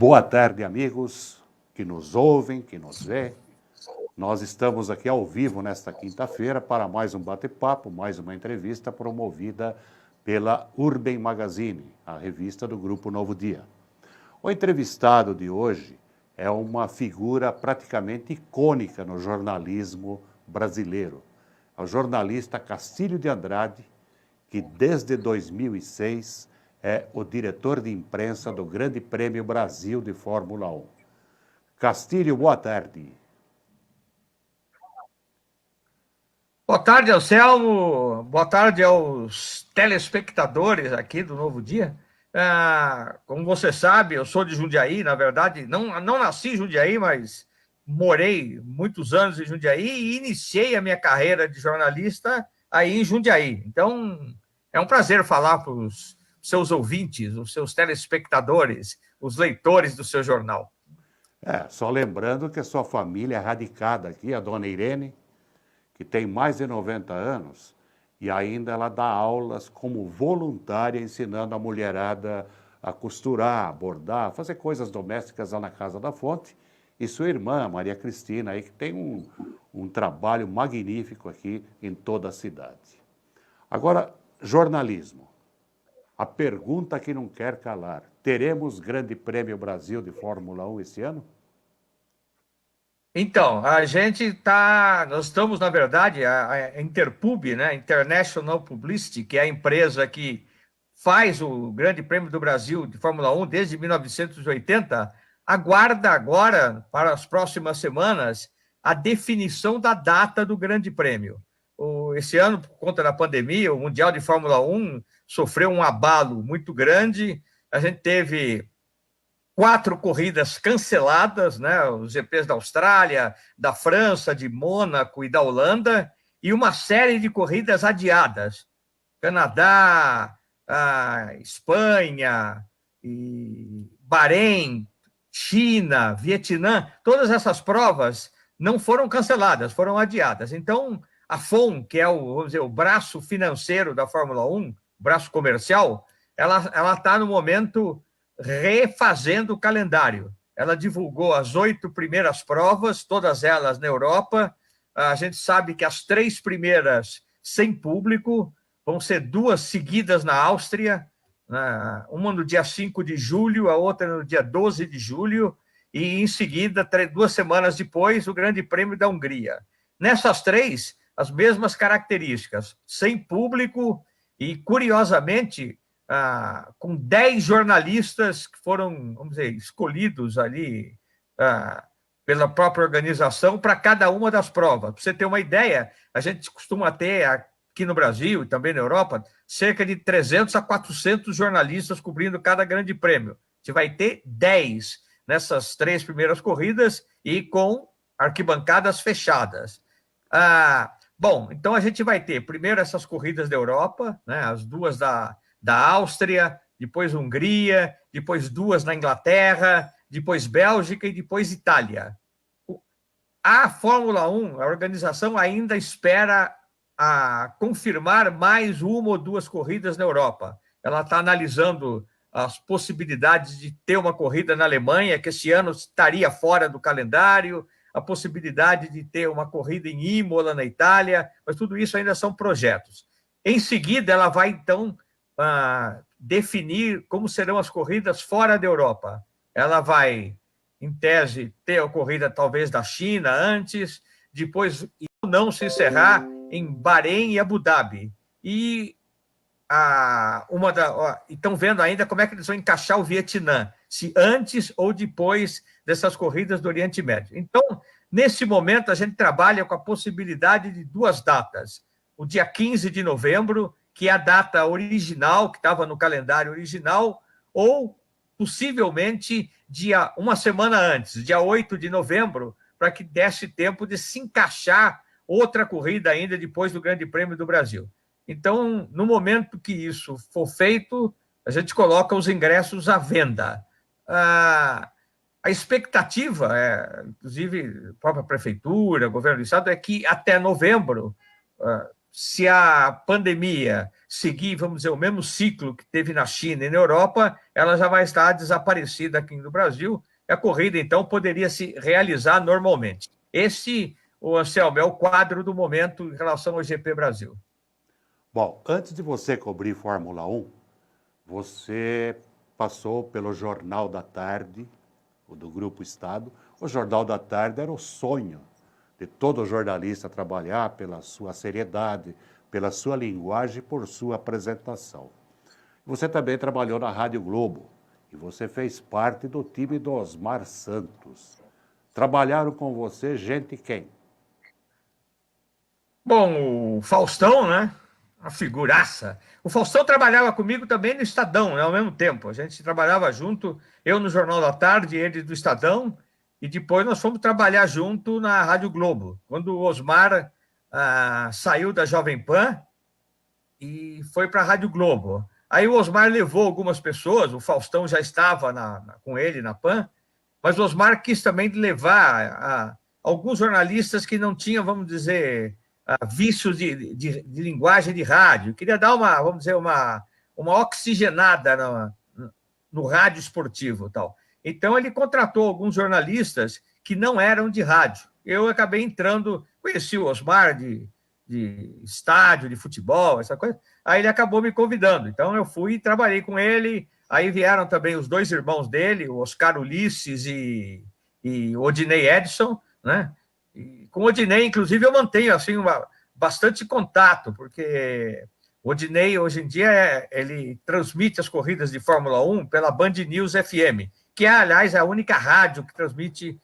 Boa tarde, amigos que nos ouvem, que nos vê. Nós estamos aqui ao vivo nesta quinta-feira para mais um bate-papo, mais uma entrevista promovida pela Urban Magazine, a revista do Grupo Novo Dia. O entrevistado de hoje é uma figura praticamente icônica no jornalismo brasileiro. É o jornalista Castilho de Andrade, que desde 2006 é o diretor de imprensa do Grande Prêmio Brasil de Fórmula 1. Castilho, boa tarde. Boa tarde, Anselmo. Boa tarde aos telespectadores aqui do Novo Dia. Como você sabe, eu sou de Jundiaí, na verdade, não nasci em Jundiaí, mas morei muitos anos em Jundiaí e iniciei a minha carreira de jornalista aí em Jundiaí. Então, é um prazer falar para os seus ouvintes, os seus telespectadores, os leitores do seu jornal. Só lembrando que a sua família é radicada aqui, a dona Irene, que tem mais de 90 anos, e ainda ela dá aulas como voluntária, ensinando a mulherada a costurar, a bordar, fazer coisas domésticas lá na Casa da Fonte, e sua irmã, Maria Cristina, aí, que tem um trabalho magnífico aqui em toda a cidade. Agora, jornalismo. A pergunta que não quer calar. Teremos Grande Prêmio Brasil de Fórmula 1 esse ano? Então, nós estamos, na verdade, a Interpub, né, International Publicity, que é a empresa que faz o Grande Prêmio do Brasil de Fórmula 1 desde 1980, aguarda agora, para as próximas semanas, a definição da data do Grande Prêmio. Esse ano, por conta da pandemia, o Mundial de Fórmula 1 sofreu um abalo muito grande. A gente teve 4 corridas canceladas, né? Os GPs da Austrália, da França, de Mônaco e da Holanda, e uma série de corridas adiadas. Canadá, Espanha, e Bahrein, China, Vietnã, todas essas provas não foram canceladas, foram adiadas. Então, a FOM, que é vamos dizer, o braço financeiro da Fórmula 1, braço comercial, ela está no momento refazendo o calendário. Ela divulgou as 8 primeiras provas, todas elas na Europa. A gente sabe que as 3 primeiras sem público, vão ser 2 seguidas na Áustria, uma no dia 5 de julho, a outra no dia 12 de julho, e em seguida, 2 semanas depois, o Grande Prêmio da Hungria. Nessas 3, as mesmas características, sem público e, curiosamente, com 10 jornalistas que foram, vamos dizer, escolhidos ali pela própria organização para cada uma das provas. Para você ter uma ideia, a gente costuma ter aqui no Brasil e também na Europa cerca de 300 a 400 jornalistas cobrindo cada grande prêmio. Você vai ter 10 nessas 3 primeiras corridas e com arquibancadas fechadas. Bom, então a gente vai ter primeiro essas corridas da Europa, né, as 2 da Áustria, depois Hungria, depois 2 na Inglaterra, depois Bélgica e depois Itália. A Fórmula 1, a organização ainda espera confirmar mais 1 ou 2 corridas na Europa. Ela está analisando as possibilidades de ter uma corrida na Alemanha, que esse ano estaria fora do calendário, a possibilidade de ter uma corrida em Imola, na Itália, mas tudo isso ainda são projetos. Em seguida, ela vai, então, definir como serão as corridas fora da Europa. Ela vai, em tese, ter a corrida talvez da China antes, depois não se encerrar em Bahrein e Abu Dhabi. E estão vendo ainda como é que eles vão encaixar o Vietnã, se antes ou depois dessas corridas do Oriente Médio. Então, nesse momento, a gente trabalha com a possibilidade de 2 datas. O dia 15 de novembro, que é a data original, que estava no calendário original, ou, possivelmente, uma semana antes, dia 8 de novembro, para que desse tempo de se encaixar outra corrida ainda depois do Grande Prêmio do Brasil. Então, no momento que isso for feito, a gente coloca os ingressos à venda. A expectativa, inclusive a própria prefeitura, governo do estado, é que até novembro se a pandemia seguir, vamos dizer, o mesmo ciclo que teve na China e na Europa, ela já vai estar desaparecida aqui no Brasil. A corrida, então, poderia se realizar normalmente. Esse, o Anselmo, é o quadro do momento em relação ao GP Brasil. Bom, antes de você cobrir Fórmula 1, você passou pelo Jornal da Tarde, o do Grupo Estado. O Jornal da Tarde era o sonho de todo jornalista trabalhar pela sua seriedade, pela sua linguagem, por sua apresentação. Você também trabalhou na Rádio Globo e você fez parte do time do Osmar Santos. Trabalharam com você gente quem? Bom, o Faustão, né? Uma figuraça. O Faustão trabalhava comigo também no Estadão, né, ao mesmo tempo. A gente trabalhava junto, eu no Jornal da Tarde, ele do Estadão, e depois nós fomos trabalhar junto na Rádio Globo, quando o Osmar saiu da Jovem Pan e foi para a Rádio Globo. Aí o Osmar levou algumas pessoas, o Faustão já estava com ele na Pan, mas o Osmar quis também levar alguns jornalistas que não tinham, vamos dizer, vícios de linguagem de rádio. Queria dar vamos dizer, uma oxigenada no rádio esportivo e tal. Então, ele contratou alguns jornalistas que não eram de rádio. Eu acabei entrando, conheci o Osmar de estádio, de futebol, essa coisa. Aí ele acabou me convidando. Então, eu fui e trabalhei com ele. Aí vieram também os dois irmãos dele, o Oscar Ulisses e o Odinei Edson, né? E com o Odinei, inclusive, eu mantenho assim, bastante contato, porque o Odinei, hoje em dia, ele transmite as corridas de Fórmula 1 pela Band News FM, que é, aliás, a única rádio que transmite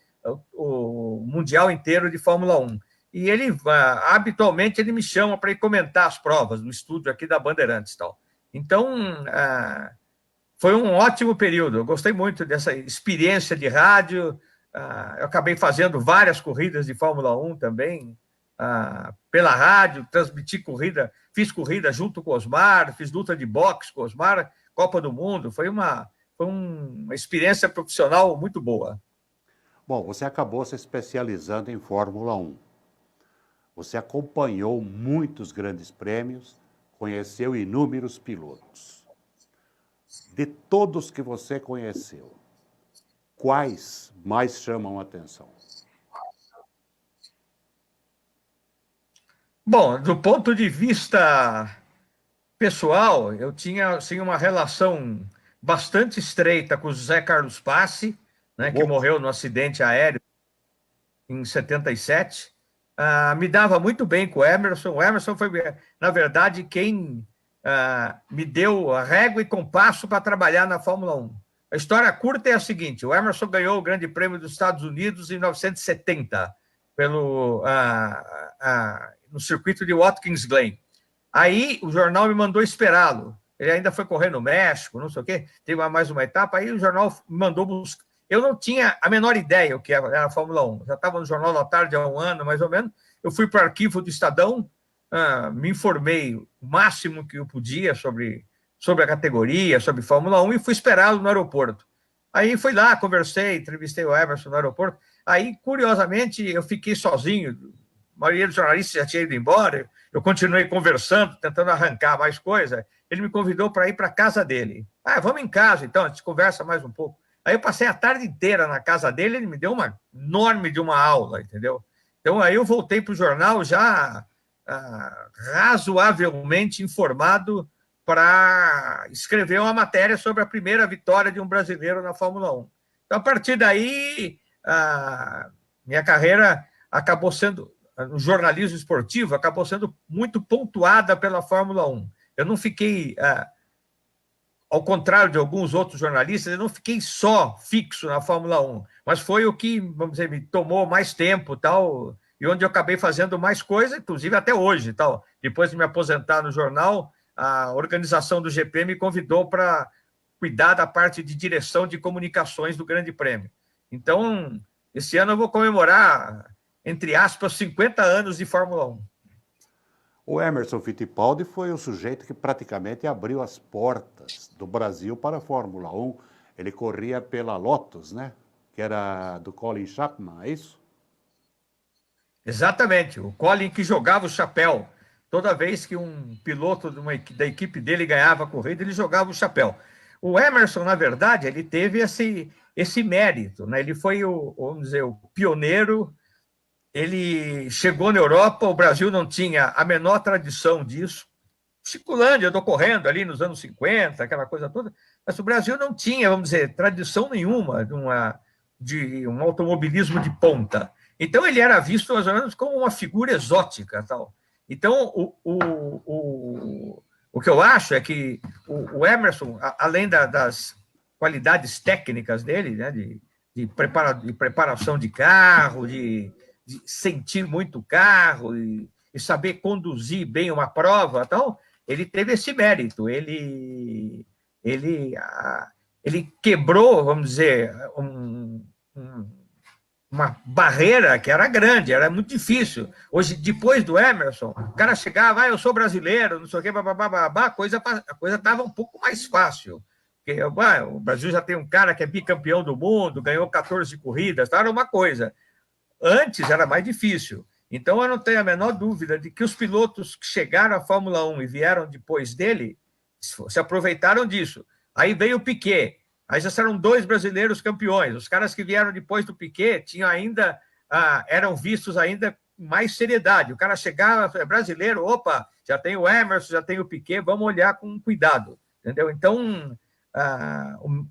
o Mundial inteiro de Fórmula 1. E ele, habitualmente, ele me chama para ir comentar as provas no estúdio aqui da Bandeirantes e tal. Então, foi um ótimo período. Eu gostei muito dessa experiência de rádio. Eu acabei fazendo várias corridas de Fórmula 1 também, pela rádio, transmiti corrida, fiz corrida junto com o Osmar, fiz luta de boxe com o Osmar, Copa do Mundo. Foi uma experiência profissional muito boa. Bom, você acabou se especializando em Fórmula 1. Você acompanhou muitos grandes prêmios, conheceu inúmeros pilotos. De todos que você conheceu, quais mais chamam a atenção? Bom, do ponto de vista pessoal, eu tinha assim, uma relação bastante estreita com o José Carlos Passe, né, que morreu no acidente aéreo em 77. Me dava muito bem com o Emerson. O Emerson foi, na verdade, quem me deu a régua e compasso para trabalhar na Fórmula 1. A história curta é a seguinte: o Emerson ganhou o Grande Prêmio dos Estados Unidos em 1970, no circuito de Watkins Glen. Aí o jornal me mandou esperá-lo. Ele ainda foi correr no México, não sei o quê, teve mais uma etapa, aí o jornal me mandou buscar. Eu não tinha a menor ideia o que era a Fórmula 1. Já estava no Jornal da Tarde há um ano, mais ou menos. Eu fui para o arquivo do Estadão, me informei o máximo que eu podia sobre a categoria, sobre Fórmula 1, e fui esperá-lo no aeroporto. Aí fui lá, conversei, entrevistei o Emerson no aeroporto. Aí, curiosamente, eu fiquei sozinho. A maioria dos jornalistas já tinha ido embora. Eu continuei conversando, tentando arrancar mais coisa. Ele me convidou para ir para a casa dele. Vamos em casa, então, a gente conversa mais um pouco. Aí eu passei a tarde inteira na casa dele, ele me deu uma enorme de uma aula, entendeu? Então, aí eu voltei para o jornal já razoavelmente informado para escrever uma matéria sobre a primeira vitória de um brasileiro na Fórmula 1. Então, a partir daí, minha carreira acabou sendo, no jornalismo esportivo, acabou sendo muito pontuada pela Fórmula 1. Eu não fiquei... ao contrário de alguns outros jornalistas, eu não fiquei só fixo na Fórmula 1, mas foi o que, vamos dizer, me tomou mais tempo, tal, e onde eu acabei fazendo mais coisa, inclusive até hoje, tal. Depois de me aposentar no jornal, a organização do GP me convidou para cuidar da parte de direção de comunicações do Grande Prêmio. Então, esse ano eu vou comemorar, entre aspas, 50 anos de Fórmula 1. O Emerson Fittipaldi foi o sujeito que praticamente abriu as portas do Brasil para a Fórmula 1. Ele corria pela Lotus, né? Que era do Colin Chapman, é isso? Exatamente, o Colin que jogava o chapéu Toda vez que um piloto da equipe dele ganhava a corrida, ele jogava o chapéu. O Emerson, na verdade, ele teve esse mérito, né? Ele foi vamos dizer, o pioneiro. Ele chegou na Europa, o Brasil não tinha a menor tradição disso. Chiculândia, andou correndo ali nos anos 50, aquela coisa toda, mas o Brasil não tinha, vamos dizer, tradição nenhuma de um automobilismo de ponta. Então, ele era visto, mais ou menos, como uma figura exótica. Tal. Então, o que eu acho é que o Emerson, além das qualidades técnicas dele, né, de preparação de carro, de sentir muito o carro e saber conduzir bem uma prova, tal, ele teve esse mérito. Ele quebrou, vamos dizer, uma barreira que era grande, era muito difícil. Hoje, depois do Emerson, o cara chegava, eu sou brasileiro, não sei o quê, a coisa estava um pouco mais fácil. Porque, o Brasil já tem um cara que é bicampeão do mundo, ganhou 14 corridas, era uma coisa. Antes era mais difícil. Então, eu não tenho a menor dúvida de que os pilotos que chegaram à Fórmula 1 e vieram depois dele se aproveitaram disso. Aí veio o Piquet. Aí já eram 2 brasileiros campeões. Os caras que vieram depois do Piquet tinham ainda, eram vistos ainda com mais seriedade. O cara chegava, é brasileiro, opa, já tem o Emerson, já tem o Piquet, vamos olhar com cuidado. Entendeu? Então,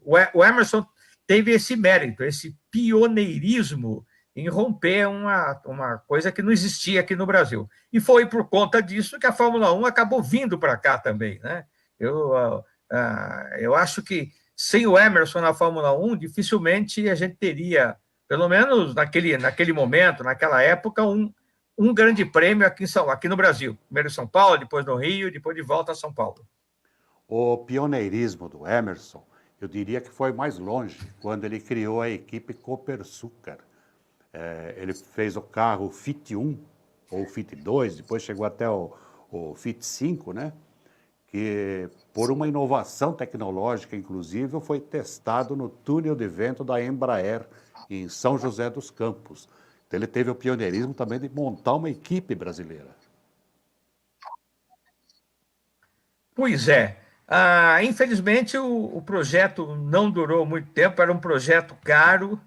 o Emerson teve esse mérito, esse pioneirismo em romper uma coisa que não existia aqui no Brasil. E foi por conta disso que a Fórmula 1 acabou vindo para cá também. Né? Eu acho que sem o Emerson na Fórmula 1, dificilmente a gente teria, pelo menos naquele momento, naquela época, um grande prêmio aqui no Brasil. Primeiro em São Paulo, depois no Rio, depois de volta a São Paulo. O pioneirismo do Emerson, eu diria que foi mais longe, quando ele criou a equipe Copersucar. Ele fez o carro Fit 1 ou Fit 2, depois chegou até o Fit 5, né? Que por uma inovação tecnológica, inclusive, foi testado no túnel de vento da Embraer, em São José dos Campos. Então, ele teve o pioneirismo também de montar uma equipe brasileira. Pois é. Infelizmente, o projeto não durou muito tempo, era um projeto caro.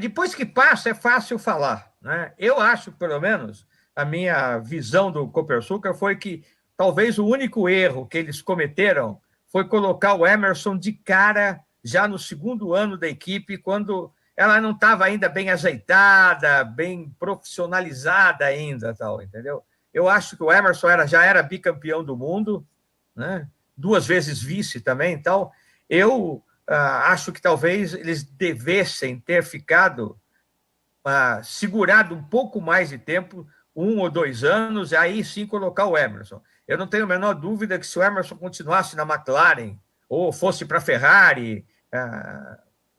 Depois que passa, é fácil falar. Né? Eu acho, pelo menos, a minha visão do Copersucar foi que talvez o único erro que eles cometeram foi colocar o Emerson de cara já no segundo ano da equipe, quando ela não estava ainda bem ajeitada, bem profissionalizada ainda, tal, entendeu? Eu acho que o Emerson já era bicampeão do mundo, né? 2 vezes vice também, então eu acho que talvez eles devessem ter ficado segurado um pouco mais de tempo, 1 ou 2 anos, e aí sim colocar o Emerson. Eu não tenho a menor dúvida que se o Emerson continuasse na McLaren ou fosse para a Ferrari,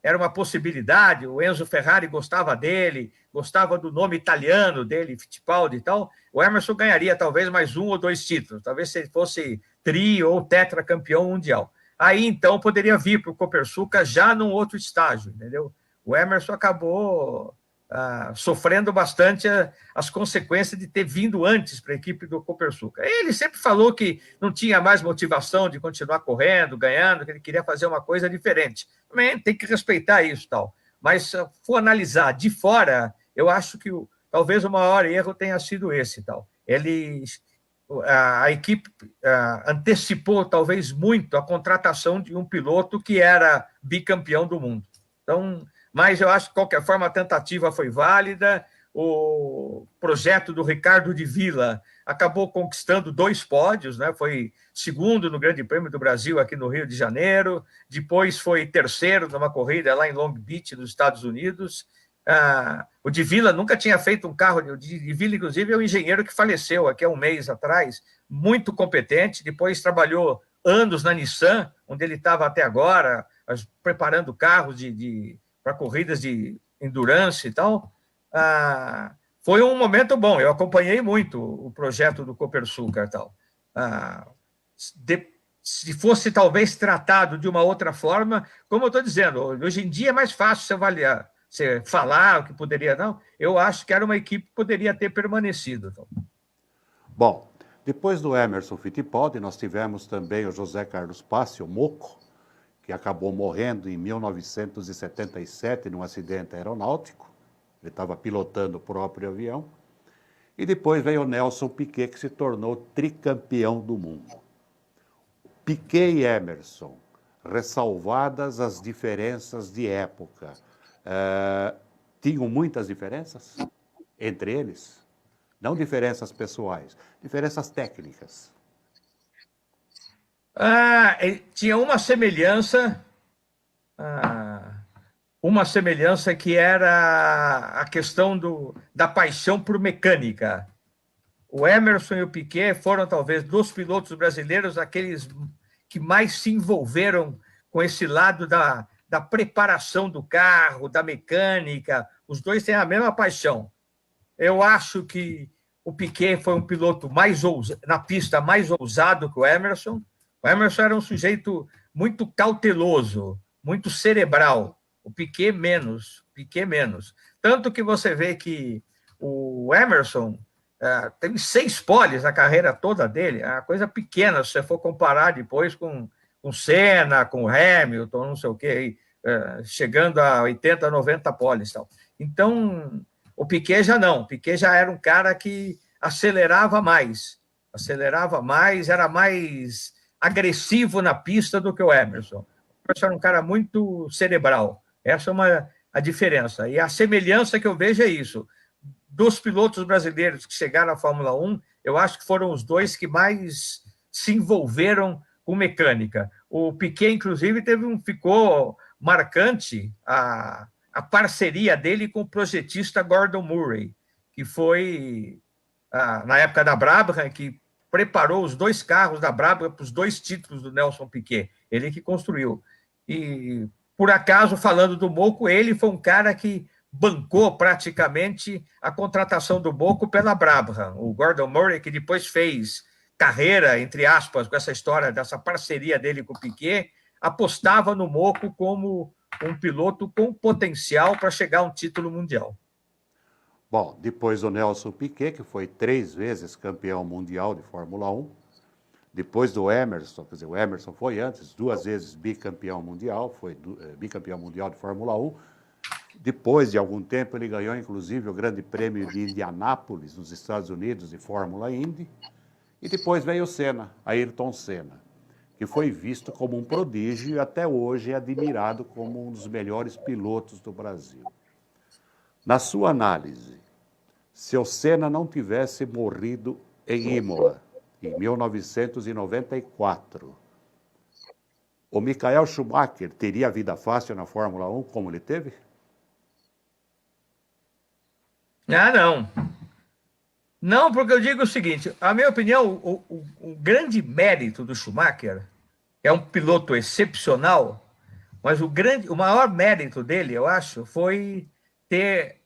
era uma possibilidade. O Enzo Ferrari gostava dele, gostava do nome italiano dele, Fittipaldi e tal. O Emerson ganharia talvez mais 1 ou 2 títulos, talvez se ele fosse tri ou tetracampeão mundial. Aí, então, poderia vir para o Copersucar já num outro estágio, entendeu? O Emerson acabou sofrendo bastante as consequências de ter vindo antes para a equipe do Copersucar. Ele sempre falou que não tinha mais motivação de continuar correndo, ganhando, que ele queria fazer uma coisa diferente. Também tem que respeitar isso, tal. Mas, se for analisar de fora, eu acho que talvez o maior erro tenha sido esse, tal. A equipe antecipou, talvez muito, a contratação de um piloto que era bicampeão do mundo. Então, mas eu acho que, de qualquer forma, a tentativa foi válida. O projeto do Ricardo de Villa acabou conquistando 2 pódios, né? Foi segundo no Grande Prêmio do Brasil, aqui no Rio de Janeiro, depois foi terceiro numa corrida lá em Long Beach, nos Estados Unidos. O de Villa nunca tinha feito um carro, o de Villa, inclusive, é um engenheiro que faleceu aqui há 1 mês atrás, muito competente, depois trabalhou anos na Nissan, onde ele estava até agora, preparando carros para corridas de endurance e tal. Foi um momento bom, eu acompanhei muito o projeto do Copersucar e tal. Se fosse talvez tratado de uma outra forma, como eu estou dizendo, hoje em dia é mais fácil você avaliar, você falar o que poderia, não. Eu acho que era uma equipe que poderia ter permanecido. Então. Bom, Depois do Emerson Fittipaldi, nós tivemos também o José Carlos Passe, o Moco, que acabou morrendo em 1977 num acidente aeronáutico. Ele estava pilotando o próprio avião. E depois veio o Nelson Piquet, que se tornou tricampeão do mundo. Piquet e Emerson, ressalvadas as diferenças de época, tinham muitas diferenças entre eles? Não diferenças pessoais, diferenças técnicas. Tinha uma semelhança que era a questão da paixão por mecânica. O Emerson e o Piquet foram, talvez, dos pilotos brasileiros, aqueles que mais se envolveram com esse lado da preparação do carro, da mecânica. Os dois têm a mesma paixão. Eu acho que o Piquet foi um piloto na pista mais ousado que o Emerson. O Emerson era um sujeito muito cauteloso, muito cerebral. O Piquet menos. Tanto que você vê que o Emerson teve 6 poles na carreira toda dele, é uma coisa pequena, se você for comparar depois com Senna, com Hamilton, não sei o quê, chegando a 80, 90 poles. Tal. Então, o Piquet já não. O Piquet já era um cara que acelerava mais, era mais agressivo na pista do que o Emerson. O Emerson era um cara muito cerebral. Essa é a diferença. E a semelhança que eu vejo é isso. Dos pilotos brasileiros que chegaram à Fórmula 1, eu acho que foram os dois que mais se envolveram com mecânica. O Piquet, inclusive, ficou marcante a parceria dele com o projetista Gordon Murray, que foi, na época da Brabham, que preparou os 2 carros da Brabham para os 2 títulos do Nelson Piquet. Ele que construiu. E, por acaso, falando do Moco, ele foi um cara que bancou praticamente a contratação do Moco pela Brabham. O Gordon Murray, que depois fez carreira, entre aspas, com essa história dessa parceria dele com o Piquet, apostava no Moco como um piloto com potencial para chegar a um título mundial. Bom, depois o Nelson Piquet, que foi 3 vezes campeão mundial de Fórmula 1. Depois do Emerson, quer dizer, o Emerson foi antes, 2 vezes bicampeão mundial, foi bicampeão mundial de Fórmula 1. Depois de algum tempo, ele ganhou, inclusive, o Grande Prêmio de Indianápolis, nos Estados Unidos, de Fórmula Indy. E depois veio o Senna, Ayrton Senna, que foi visto como um prodígio e até hoje é admirado como um dos melhores pilotos do Brasil. Na sua análise, se o Senna não tivesse morrido em Imola, em 1994, o Michael Schumacher teria vida fácil na Fórmula 1 como ele teve? Não. Não, porque eu digo o seguinte, a minha opinião, o grande mérito do Schumacher é um piloto excepcional, mas o maior mérito dele, eu acho, foi ter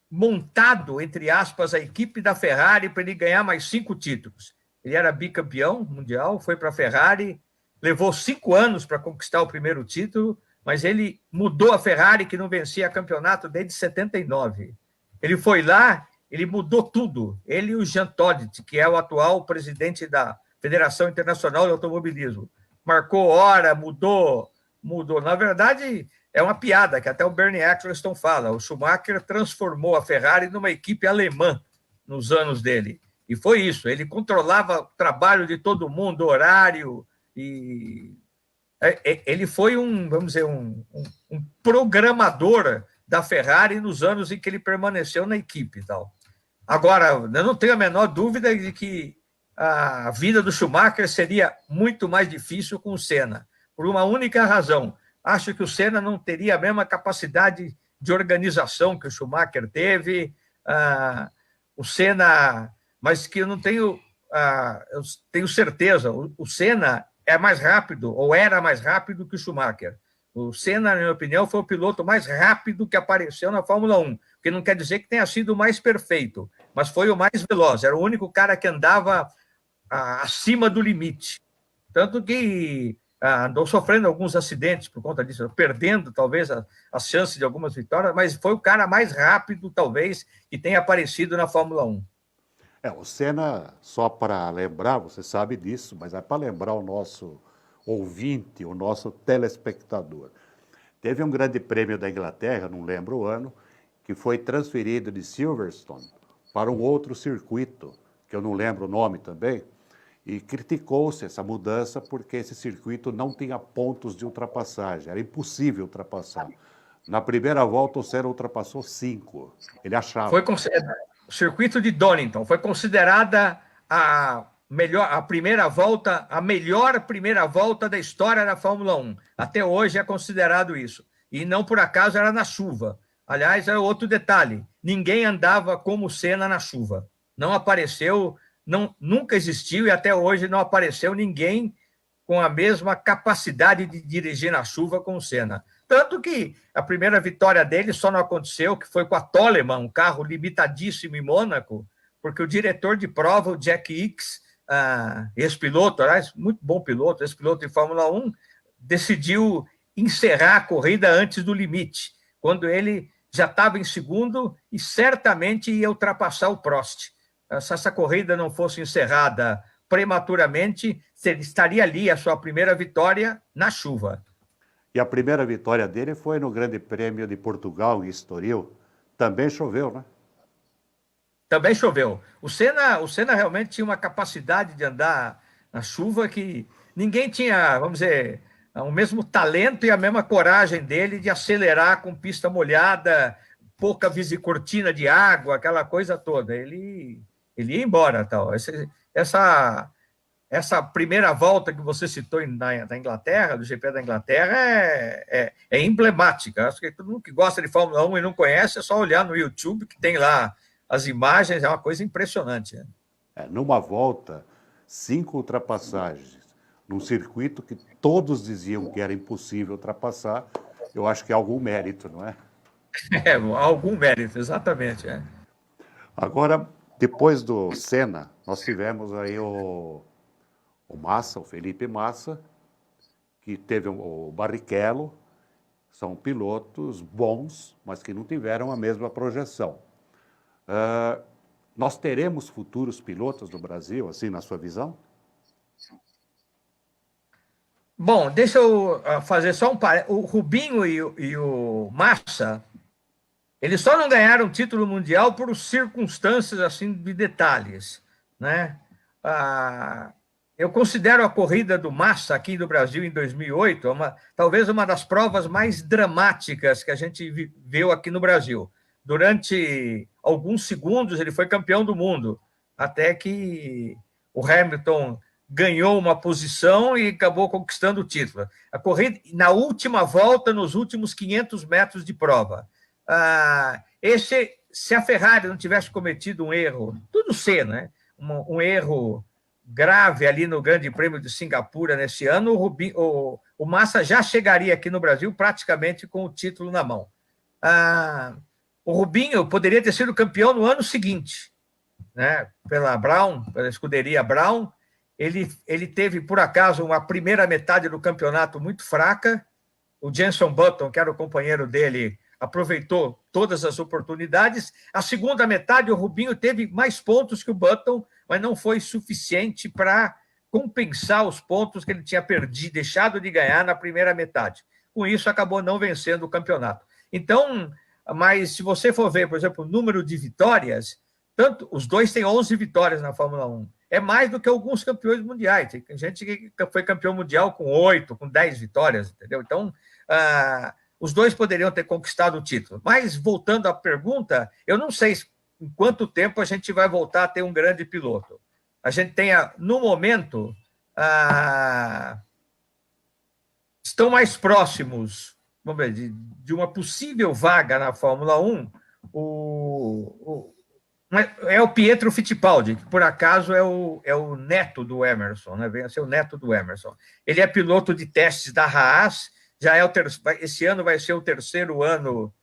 montado, entre aspas, a equipe da Ferrari para ele ganhar mais 5 títulos. Ele era bicampeão mundial, foi para a Ferrari, levou 5 anos para conquistar o primeiro título, mas ele mudou a Ferrari, que não vencia campeonato desde 79. Ele foi lá, ele mudou tudo. Ele e o Jean Todt, que é o atual presidente da Federação Internacional de Automobilismo. Marcou hora, mudou. Na verdade, é uma piada, que até o Bernie Eccleston fala. O Schumacher transformou a Ferrari numa equipe alemã nos anos dele. E foi isso. Ele controlava o trabalho de todo mundo, horário. E ele foi vamos dizer, um programador da Ferrari nos anos em que ele permaneceu na equipe e tal. Agora, eu não tenho a menor dúvida de que a vida do Schumacher seria muito mais difícil com o Senna, por uma única razão. Acho que o Senna não teria a mesma capacidade de organização que o Schumacher teve. O Senna, mas que eu não tenho, eu tenho certeza, o Senna é mais rápido, ou era mais rápido que o Schumacher. O Senna, na minha opinião, foi o piloto mais rápido que apareceu na Fórmula 1, que não quer dizer que tenha sido o mais perfeito, mas foi o mais veloz, era o único cara que andava acima do limite. Tanto que andou sofrendo alguns acidentes por conta disso, perdendo talvez as chances de algumas vitórias, mas foi o cara mais rápido, talvez, que tenha aparecido na Fórmula 1. O Senna, só para lembrar, você sabe disso, mas é para lembrar o nosso ouvinte, o nosso telespectador. Teve um grande prêmio da Inglaterra, não lembro o ano, que foi transferido de Silverstone para um outro circuito, que eu não lembro o nome também, e criticou-se essa mudança porque esse circuito não tinha pontos de ultrapassagem, era impossível ultrapassar. Na primeira volta, o Senna ultrapassou 5, ele achava. O circuito de Donington foi considerada a primeira volta, a melhor primeira volta da história da Fórmula 1. Até hoje é considerado isso. E não por acaso era na chuva. Aliás, é outro detalhe: ninguém andava como o Senna na chuva. Não apareceu, nunca existiu e até hoje não apareceu ninguém com a mesma capacidade de dirigir na chuva com o Senna. Tanto que a primeira vitória dele só não aconteceu, que foi com a Toleman, um carro limitadíssimo em Mônaco, porque o diretor de prova, o Jack Ickx, ex-piloto, aliás, muito bom piloto, ex-piloto de Fórmula 1, decidiu encerrar a corrida antes do limite, quando ele já estava em segundo e certamente ia ultrapassar o Prost. Se essa corrida não fosse encerrada prematuramente, estaria ali a sua primeira vitória na chuva. E a primeira vitória dele foi no Grande Prêmio de Portugal, em Estoril. Também choveu, né? Também choveu. O Senna realmente tinha uma capacidade de andar na chuva que ninguém tinha, vamos dizer, o mesmo talento e a mesma coragem dele de acelerar com pista molhada, pouca cortina de água, aquela coisa toda. Ele ia embora. Tal. Essa primeira volta que você citou da Inglaterra, do GP da Inglaterra, é emblemática. Acho que todo mundo que gosta de Fórmula 1 e não conhece, é só olhar no YouTube, que tem lá as imagens, é uma coisa impressionante. Né? Numa volta, 5 ultrapassagens, num circuito que todos diziam que era impossível ultrapassar, eu acho que é algum mérito, não é? Algum mérito, exatamente. Agora, depois do Senna, nós tivemos aí o Massa, o Felipe Massa, que teve o Barrichello, são pilotos bons, mas que não tiveram a mesma projeção. Nós teremos futuros pilotos no Brasil, assim, na sua visão? Bom, deixa eu fazer só um parênteses. O Rubinho e o Massa, eles só não ganharam título mundial por circunstâncias assim de detalhes, né? Eu considero a corrida do Massa aqui no Brasil em 2008 talvez uma das provas mais dramáticas que a gente viu aqui no Brasil. Durante alguns segundos ele foi campeão do mundo, até que o Hamilton ganhou uma posição e acabou conquistando o título. A corrida, na última volta, nos últimos 500 metros de prova. Se a Ferrari não tivesse cometido um erro, tudo ser, né? Um erro grave ali no Grande Prêmio de Singapura nesse ano, o Massa já chegaria aqui no Brasil praticamente com o título na mão. O Rubinho poderia ter sido campeão no ano seguinte, né? Pela escuderia Brown. Ele teve, por acaso, uma primeira metade do campeonato muito fraca. O Jenson Button, que era o companheiro dele, aproveitou todas as oportunidades. A segunda metade, o Rubinho teve mais pontos que o Button, mas não foi suficiente para compensar os pontos que ele tinha deixado de ganhar na primeira metade. Com isso, acabou não vencendo o campeonato. Então, mas se você for ver, por exemplo, o número de vitórias, os dois têm 11 vitórias na Fórmula 1. É mais do que alguns campeões mundiais. Tem gente que foi campeão mundial com 8, com 10 vitórias, entendeu? Então, os dois poderiam ter conquistado o título. Mas, voltando à pergunta, eu não sei em quanto tempo a gente vai voltar a ter um grande piloto. A gente tem, no momento, estão mais próximos, vamos ver, de uma possível vaga na Fórmula 1, é o Pietro Fittipaldi, que por acaso é o neto do Emerson, né? Vem a ser o neto do Emerson. Ele é piloto de testes da Haas, esse ano vai ser o terceiro ano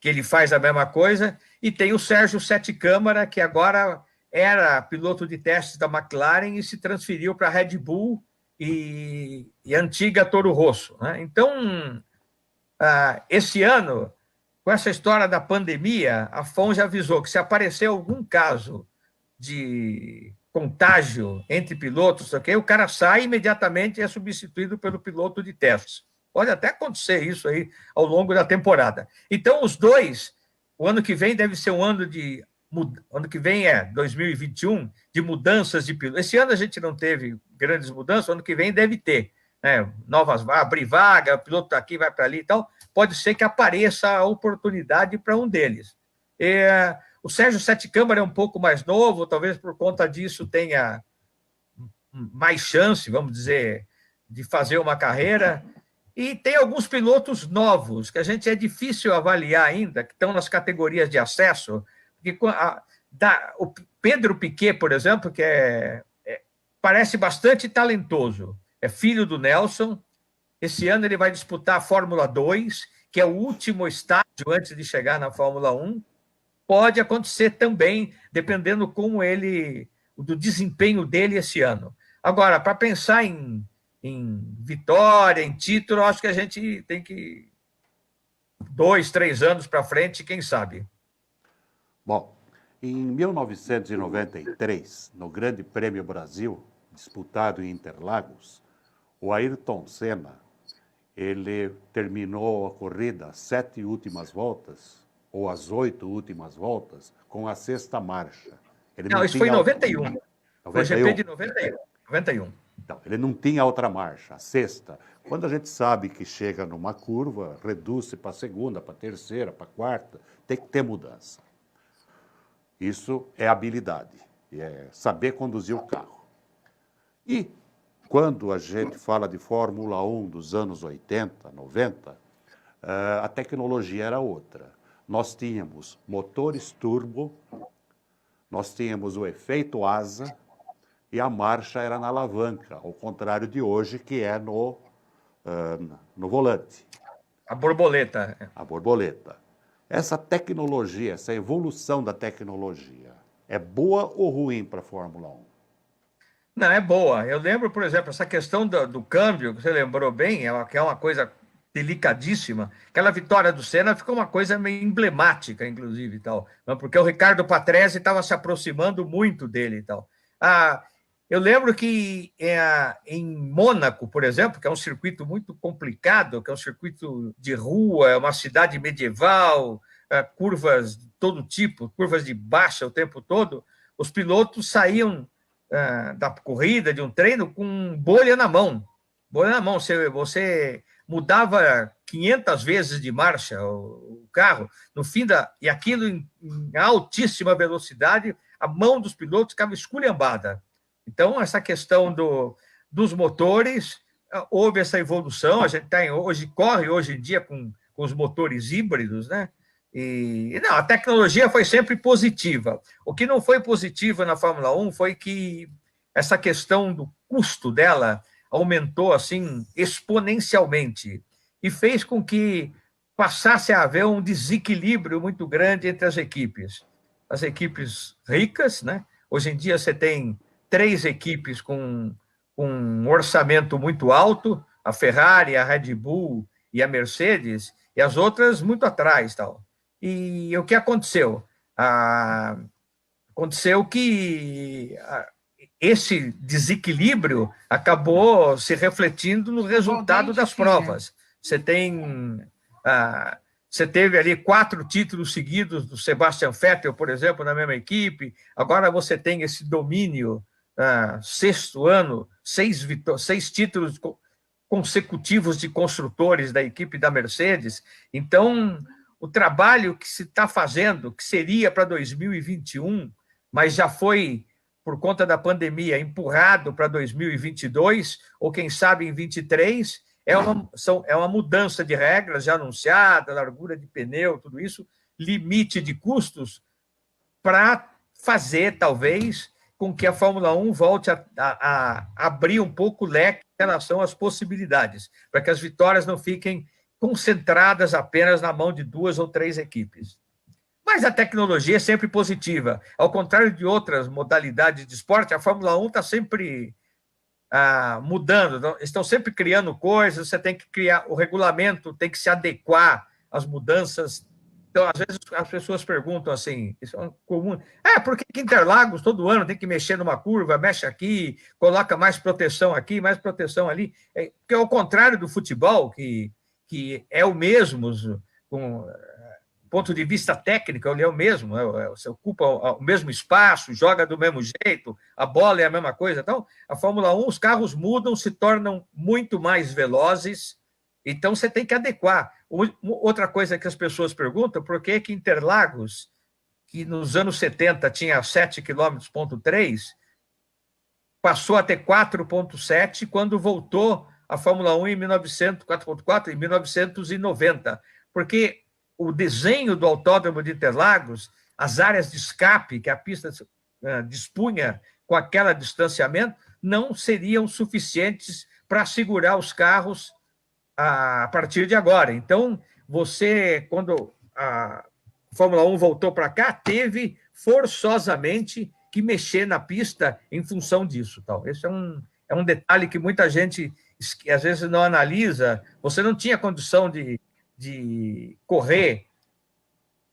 que ele faz a mesma coisa, e tem o Sérgio Sete Câmara, que agora era piloto de testes da McLaren e se transferiu para a Red Bull e antiga Toro Rosso. Né? Então, esse ano, com essa história da pandemia, a FOM já avisou que se aparecer algum caso de contágio entre pilotos, okay, o cara sai imediatamente e é substituído pelo piloto de testes. Pode até acontecer isso aí ao longo da temporada. Então, os dois, o ano que vem deve ser um ano de... Ano que vem é 2021, de mudanças de piloto. Esse ano a gente não teve grandes mudanças, ano que vem deve ter. Né? Novas, abrir vaga, o piloto está aqui, vai para ali e tal. Pode ser que apareça a oportunidade para um deles. O Sérgio Sete Câmara é um pouco mais novo, talvez por conta disso tenha mais chance, vamos dizer, de fazer uma carreira. E tem alguns pilotos novos, que a gente é difícil avaliar ainda, que estão nas categorias de acesso, porque o Pedro Piquet, por exemplo, que parece bastante talentoso, é filho do Nelson, esse ano ele vai disputar a Fórmula 2, que é o último estágio antes de chegar na Fórmula 1, pode acontecer também, dependendo do desempenho dele esse ano. Agora, para pensar em vitória, em título, acho que a gente tem que 2, 3 anos para frente, quem sabe. Bom, em 1993, no Grande Prêmio Brasil, disputado em Interlagos, o Ayrton Senna, ele terminou a corrida as 7 últimas voltas, ou as 8 últimas voltas, com a 6ª marcha. Não, isso foi em 91. Foi o GP de 91. Então, ele não tinha outra marcha, a 6ª. Quando a gente sabe que chega numa curva, reduz-se para a 2ª, para a 3ª, para a 4ª, tem que ter mudança. Isso é habilidade, é saber conduzir o carro. E quando a gente fala de Fórmula 1 dos anos 80, 90, a tecnologia era outra. Nós tínhamos motores turbo, nós tínhamos o efeito asa e a marcha era na alavanca, ao contrário de hoje, que é no volante. A borboleta. A borboleta. Essa tecnologia, essa evolução da tecnologia, é boa ou ruim para a Fórmula 1? Não, é boa. Eu lembro, por exemplo, essa questão do câmbio, que você lembrou bem, que é uma coisa delicadíssima. Aquela vitória do Senna ficou uma coisa meio emblemática, inclusive, e tal, porque o Ricardo Patrese estava se aproximando muito dele e tal. Eu lembro que em Mônaco, por exemplo, que é um circuito muito complicado, que é um circuito de rua, é uma cidade medieval, curvas de todo tipo, curvas de baixa o tempo todo, os pilotos saíam da corrida, de um treino, com bolha na mão. Bolha na mão, você mudava 500 vezes de marcha o carro, no fim e aquilo em altíssima velocidade, a mão dos pilotos ficava esculhambada. Então, essa questão dos motores, houve essa evolução, a gente corre hoje em dia com os motores híbridos, né? E não, a tecnologia foi sempre positiva. O que não foi positivo na Fórmula 1 foi que essa questão do custo dela aumentou assim exponencialmente e fez com que passasse a haver um desequilíbrio muito grande entre as equipes. As equipes ricas, né? Hoje em dia você tem 3 equipes com um orçamento muito alto, a Ferrari, a Red Bull e a Mercedes, e as outras muito atrás, tal. E o que aconteceu? Aconteceu que esse desequilíbrio acabou se refletindo no resultado das provas. Você teve ali 4 títulos seguidos do Sebastian Vettel, por exemplo, na mesma equipe. Agora você tem esse domínio, 6º ano, 6 títulos consecutivos de construtores da equipe da Mercedes. Então, o trabalho que se está fazendo, que seria para 2021, mas já foi, por conta da pandemia, empurrado para 2022, ou quem sabe em 2023, é uma mudança de regras já anunciada, largura de pneu, tudo isso, limite de custos, para fazer, talvez, com que a Fórmula 1 volte a abrir um pouco o leque em relação às possibilidades, para que as vitórias não fiquem concentradas apenas na mão de 2 ou 3 equipes. Mas a tecnologia é sempre positiva. Ao contrário de outras modalidades de esporte, a Fórmula 1 está sempre mudando, estão sempre criando coisas, você tem que criar, o regulamento tem que se adequar às mudanças Então, às vezes, as pessoas perguntam assim, isso é comum, por que Interlagos todo ano tem que mexer numa curva, mexe aqui, coloca mais proteção aqui, mais proteção ali? Porque ao contrário do futebol, que é o mesmo, com ponto de vista técnico, ele é o mesmo, você ocupa o mesmo espaço, joga do mesmo jeito, a bola é a mesma coisa. Então, a Fórmula 1, os carros mudam, se tornam muito mais velozes, então você tem que adequar. Outra coisa que as pessoas perguntam, por que Interlagos, que nos anos 70 tinha 7,3 km, passou a ter 4,7 quando voltou a Fórmula 1 em 4,4 em 1990, porque o desenho do Autódromo de Interlagos, as áreas de escape que a pista dispunha com aquele distanciamento, não seriam suficientes para segurar os carros a partir de agora. Então, quando a Fórmula 1 voltou para cá, teve forçosamente que mexer na pista em função disso. Tal. Esse é um detalhe que muita gente às vezes não analisa. Você não tinha condição de correr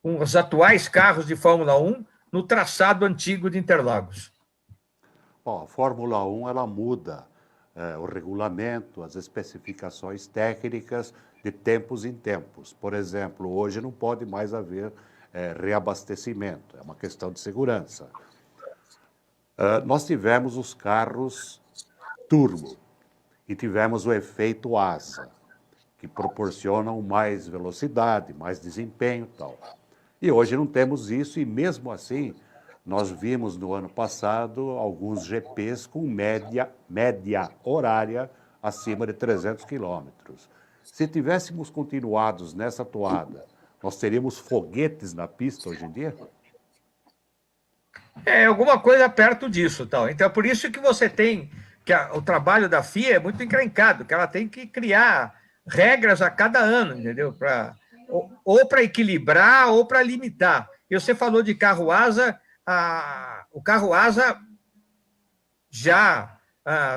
com os atuais carros de Fórmula 1 no traçado antigo de Interlagos. Bom, a Fórmula 1 ela muda o regulamento, as especificações técnicas de tempos em tempos. Por exemplo, hoje não pode mais haver reabastecimento, é uma questão de segurança. Nós tivemos os carros turbo e tivemos o efeito asa, que proporcionam mais velocidade, mais desempenho e tal. E hoje não temos isso, e mesmo assim, nós vimos no ano passado alguns GPs com média horária acima de 300 quilômetros. Se tivéssemos continuados nessa toada, nós teríamos foguetes na pista hoje em dia? Alguma coisa perto disso. Tal. Então, é por isso que você tem, o trabalho da FIA é muito encrencado, que ela tem que criar regras a cada ano, entendeu? Ou para equilibrar ou para limitar. E você falou de carro asa, o carro asa já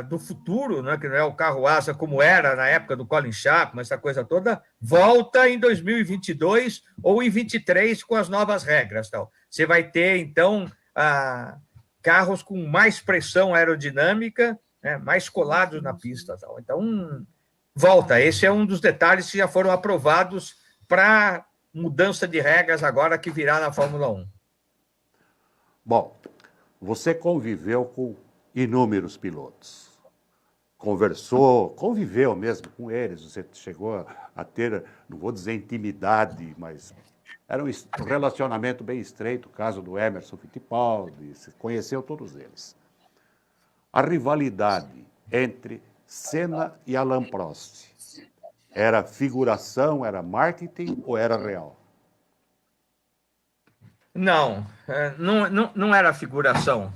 do futuro, né, que não é o carro asa como era na época do Colin Chapman, essa coisa toda, volta em 2022 ou em 2023 com as novas regras. Tal. Você vai ter, então, carros com mais pressão aerodinâmica, né, mais colados na pista. Tal. Então, volta. Esse é um dos detalhes que já foram aprovados para mudança de regras agora que virá na Fórmula 1. Bom, você conviveu com inúmeros pilotos. Conviveu mesmo com eles, você chegou a ter, não vou dizer intimidade, mas era um relacionamento bem estreito, o caso do Emerson Fittipaldi, você conheceu todos eles. A rivalidade entre Senna e Alain Prost era figuração, era marketing ou era real? Não era figuração.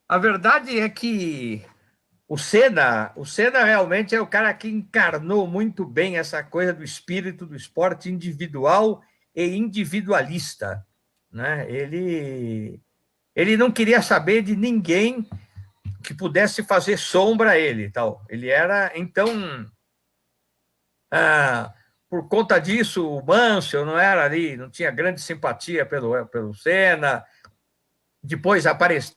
A verdade é que o Senna realmente é o cara que encarnou muito bem essa coisa do espírito do esporte individual e individualista. Né? Ele não queria saber de ninguém que pudesse fazer sombra a ele. Tal. Ele era, então... por conta disso, o Mansell não era ali, não tinha grande simpatia pelo Senna. Depois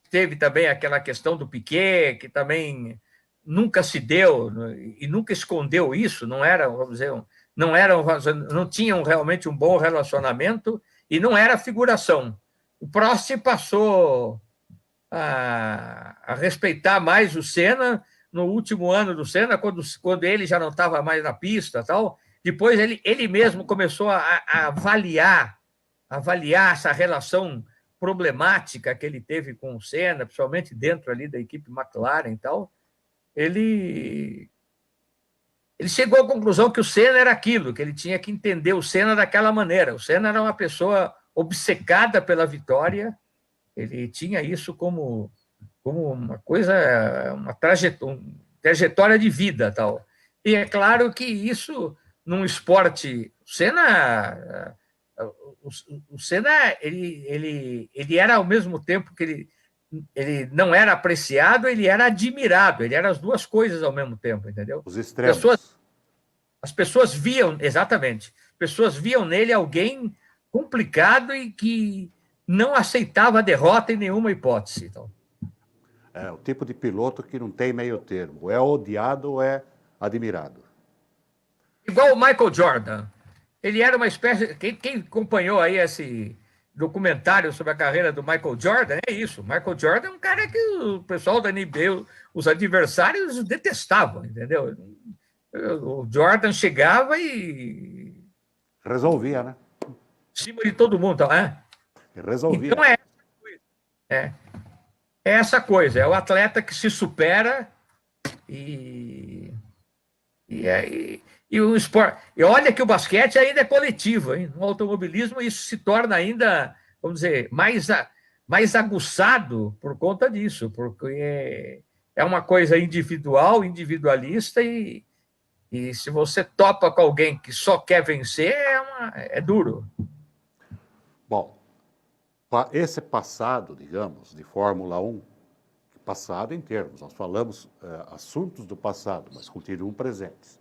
teve também aquela questão do Piquet, que também nunca se deu e nunca escondeu isso, não tinham realmente um bom relacionamento e não era figuração. O Prost passou a respeitar mais o Senna no último ano do Senna, quando ele já não estava mais na pista, tal. Depois ele mesmo começou a avaliar essa relação problemática que ele teve com o Senna, principalmente dentro ali da equipe McLaren e tal. Ele chegou à conclusão que o Senna era aquilo, que ele tinha que entender o Senna daquela maneira. O Senna era uma pessoa obcecada pela vitória, ele tinha isso como uma coisa, uma trajetória de vida. Tal. E é claro que isso, num esporte... O Senna ele era, ao mesmo tempo que ele não era apreciado, ele era admirado, ele era as duas coisas ao mesmo tempo, entendeu? Os extremos. As pessoas viam, exatamente, as pessoas viam nele alguém complicado e que não aceitava a derrota em nenhuma hipótese. Então. É o tipo de piloto que não tem meio termo. Ou é odiado ou é admirado. Igual o Michael Jordan. Ele era uma espécie... Quem acompanhou aí esse documentário sobre a carreira do Michael Jordan, é isso. Michael Jordan é um cara que o pessoal da NBA, os adversários, detestavam, entendeu? O Jordan chegava e... Resolvia, né? Em cima de todo mundo. Resolvia. Então é essa coisa. É o atleta que se supera e o esporte. E olha que o basquete ainda é coletivo, hein? No automobilismo isso se torna ainda, vamos dizer, mais aguçado por conta disso, porque é uma coisa individual, individualista, e se você topa com alguém que só quer vencer, é duro. Bom, esse passado, digamos, de Fórmula 1, passado em termos, nós falamos assuntos do passado, mas continuam presentes.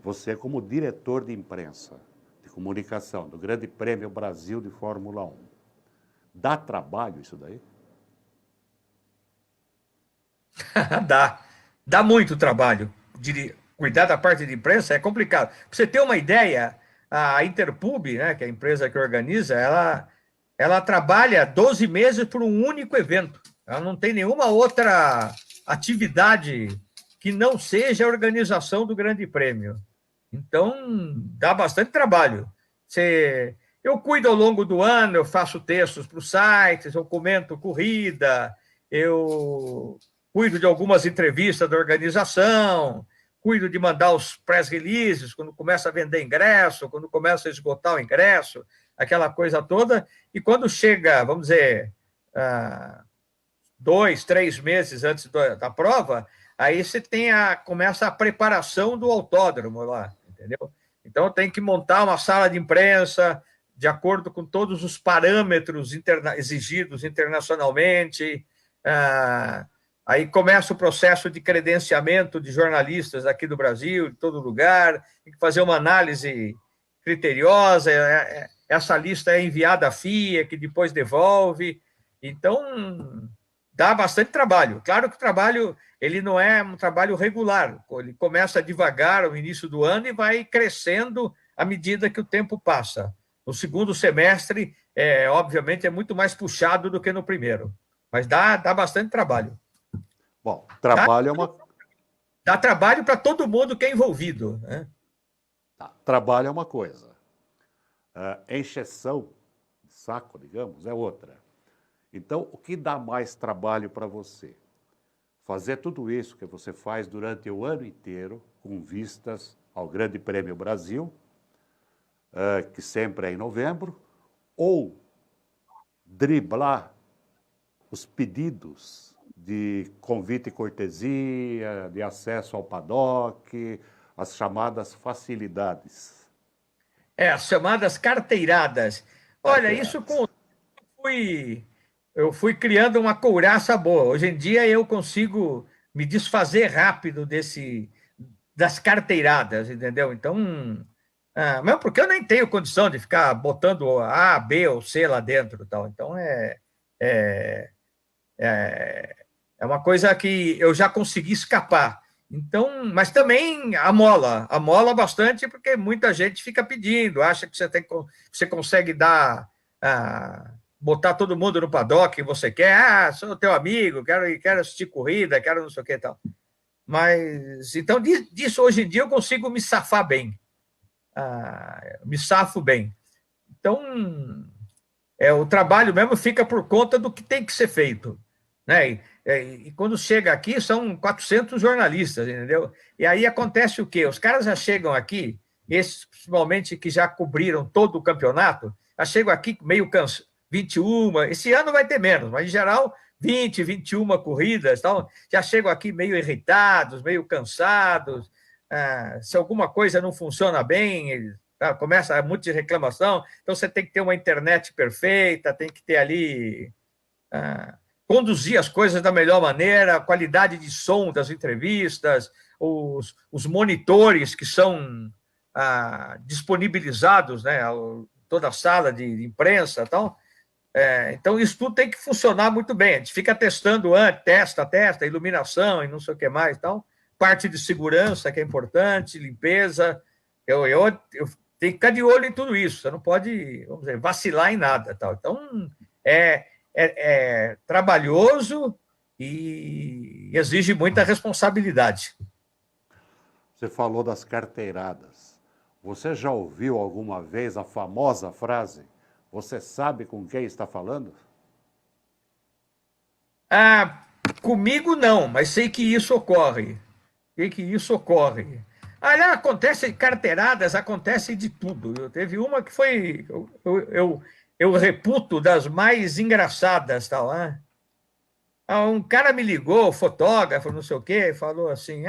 Você, como diretor de imprensa, de comunicação, do Grande Prêmio Brasil de Fórmula 1, dá trabalho isso daí? Dá muito trabalho. Cuidar da parte de imprensa é complicado. Para você ter uma ideia, a Interpub, né, que é a empresa que organiza, ela trabalha 12 meses por um único evento. Ela não tem nenhuma outra atividade que não seja a organização do Grande Prêmio. Então, dá bastante trabalho. Eu cuido ao longo do ano, eu faço textos para os sites, eu comento corrida, eu cuido de algumas entrevistas da organização, cuido de mandar os press releases, quando começa a vender ingresso, quando começa a esgotar o ingresso, aquela coisa toda. E quando chega, vamos dizer, 2, 3 meses antes da prova, aí você começa a preparação do autódromo lá, entendeu? Então tem que montar uma sala de imprensa de acordo com todos os parâmetros exigidos internacionalmente. Aí começa o processo de credenciamento de jornalistas aqui do Brasil, de todo lugar, tem que fazer uma análise criteriosa, essa lista é enviada à FIA, que depois devolve. Então, dá bastante trabalho. Claro que o trabalho ele não é um trabalho regular, ele começa devagar no início do ano e vai crescendo à medida que o tempo passa. No segundo semestre, obviamente, é muito mais puxado do que no primeiro, mas dá bastante trabalho. Bom, trabalho dá trabalho para todo mundo que é envolvido, né? Trabalho é uma coisa. Encheção de saco, digamos, é outra. Então, o que dá mais trabalho para você? Fazer tudo isso que você faz durante o ano inteiro, com vistas ao Grande Prêmio Brasil, que sempre é em novembro, ou driblar os pedidos de convite e cortesia, de acesso ao paddock, as chamadas facilidades. As chamadas carteiradas. Olha, isso eu fui criando uma couraça boa. Hoje em dia eu consigo me desfazer rápido das carteiradas, entendeu? Então, mesmo porque eu nem tenho condição de ficar botando A, B ou C lá dentro, tal. Então é uma coisa que eu já consegui escapar. Então, mas também amola bastante, porque muita gente fica pedindo, acha que você consegue botar todo mundo no paddock que você quer, sou teu amigo, quero assistir corrida, quero não sei o que e tal. Mas, então, disso hoje em dia eu consigo me safar bem. Me safo bem. Então, o trabalho mesmo fica por conta do que tem que ser feito, né? E quando chega aqui, são 400 jornalistas, entendeu? E aí acontece o quê? Os caras já chegam aqui, esses principalmente que já cobriram todo o campeonato, já chegam aqui meio cansados, 21, esse ano vai ter menos, mas em geral 20, 21 corridas, então, já chegam aqui meio irritados, meio cansados, se alguma coisa não funciona bem, começa muito de reclamação, então você tem que ter uma internet perfeita, tem que ter ali, conduzir as coisas da melhor maneira, a qualidade de som das entrevistas, os monitores que são disponibilizados, né, toda a sala de imprensa e tal. Então, isso tudo tem que funcionar muito bem. A gente fica testando antes, testa, iluminação e não sei o que mais. Então, parte de segurança, que é importante, limpeza. Eu tenho que ficar de olho em tudo isso. Você não pode, vamos dizer, vacilar em nada. Tal. Então, é trabalhoso e exige muita responsabilidade. Você falou das carteiradas. Você já ouviu alguma vez a famosa frase: você sabe com quem está falando? Comigo não, mas sei que isso ocorre. Aliás, acontece carteiradas, acontece de tudo. Teve uma que foi, eu reputo, das mais engraçadas, tal, né? Um cara me ligou, fotógrafo, não sei o quê, falou assim: